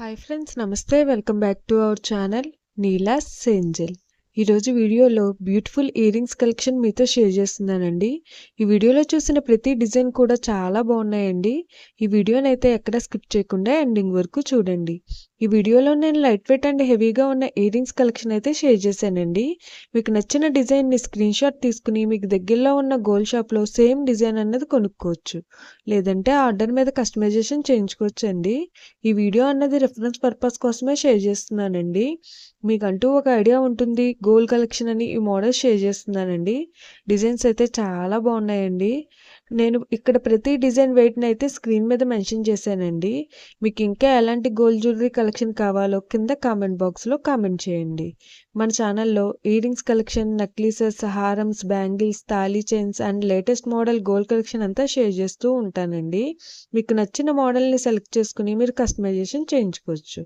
Hi friends, నమస్తే. Welcome back to our channel Neela's Angel. ఈరోజు వీడియోలో బ్యూటిఫుల్ ఇయర్ రింగ్స్ కలెక్షన్ మీతో షేర్ చేస్తున్నానండి. ఈ వీడియోలో చూసిన ప్రతి డిజైన్ కూడా చాలా బాగున్నాయండి. ఈ వీడియోని అయితే ఎక్కడ స్కిప్ చేయకుండా ఎండింగ్ వరకు చూడండి. ఈ వీడియోలో నేను లైట్ వెయిట్ అండ్ హెవీగా ఉన్న ఇయర్ రింగ్స్ కలెక్షన్ అయితే షేర్ చేశానండి. మీకు నచ్చిన డిజైన్ని స్క్రీన్ షాట్ తీసుకుని మీకు దగ్గరలో ఉన్న గోల్డ్ షాప్లో సేమ్ డిజైన్ అన్నది కొనుక్కోవచ్చు, లేదంటే ఆర్డర్ మీద కస్టమైజేషన్ చేయించుకోవచ్చు అండి. ఈ వీడియో అన్నది రెఫరెన్స్ పర్పస్ కోసమే షేర్ చేస్తున్నానండి. మీకంటూ ఒక ఐడియా ఉంటుంది గోల్డ్ కలెక్షన్ అని ఈ మోడల్ షేర్ చేస్తున్నానండి. డిజైన్స్ అయితే చాలా బాగున్నాయండి. నేను ఇక్కడ ప్రతి డిజైన్ వెయిట్ని అయితే స్క్రీన్ మీద మెన్షన్ చేశానండి. మీకు ఇంకా ఎలాంటి గోల్డ్ జ్యువెలరీ కలెక్షన్ కావాలో కింద కామెంట్ బాక్స్లో కామెంట్ చేయండి. మన ఛానల్లో ఇయర్ రింగ్స్ కలెక్షన్, నెక్లెసెస్, హారమ్స్, బ్యాంగిల్స్, తాళీ chains and latest model gold collection అంతా షేర్ చేస్తూ ఉంటానండి. మీకు నచ్చిన మోడల్ని సెలెక్ట్ చేసుకుని మీరు కస్టమైజేషన్ చేయించుకోవచ్చు.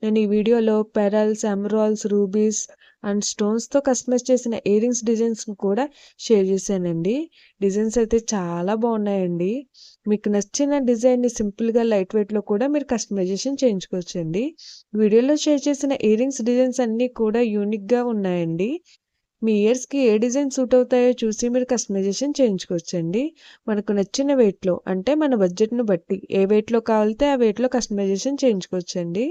నేను ఈ వీడియోలో పెరల్స్, ఎమరాల్డ్స్, రూబీస్ అండ్ స్టోన్స్తో కస్టమైజ్ చేసిన ఇయర్ రింగ్స్ డిజైన్స్ని కూడా షేర్ చేశానండి. డిజైన్స్ అయితే చాలా బాగున్నాయండి. మీకు నచ్చిన డిజైన్ని సింపుల్గా లైట్ వెయిట్లో కూడా మీరు కస్టమైజేషన్ చేయించుకోవచ్చండి. వీడియోలో షేర్ చేసిన ఇయర్ రింగ్స్ డిజైన్స్ అన్నీ కూడా యూనిక్గా ఉన్నాయండి. మీ ఇయర్స్కి ఏ డిజైన్ సూట్ అవుతాయో చూసి మీరు కస్టమైజేషన్ చేయించుకోవచ్చండి. మనకు నచ్చిన వెయిట్లో, అంటే మన బడ్జెట్ను బట్టి ఏ వెయిట్లో కావాలితే ఆ వెయిట్లో కస్టమైజేషన్ చేయించుకోవచ్చండి.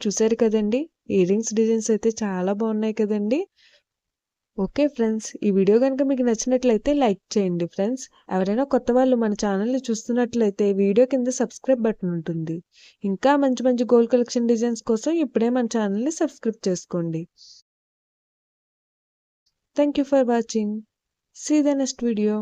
చూసారు కదండి, ఇయర్ రింగ్స్ డిజైన్స్ అయితే చాలా బాగున్నాయి కదండి. ఓకే ఫ్రెండ్స్, ఈ వీడియో కనుక మీకు నచ్చినట్లయితే లైక్ చేయండి ఫ్రెండ్స్. ఎవరైనా కొత్త వాళ్ళు మన ఛానల్ని చూస్తున్నట్లయితే వీడియో కింద సబ్స్క్రైబ్ బటన్ ఉంటుంది. ఇంకా మంచి మంచి గోల్డ్ కలెక్షన్ డిజైన్స్ కోసం ఇప్పుడే మన ఛానల్ని సబ్స్క్రైబ్ చేసుకోండి. Thank you for watching. See the next video.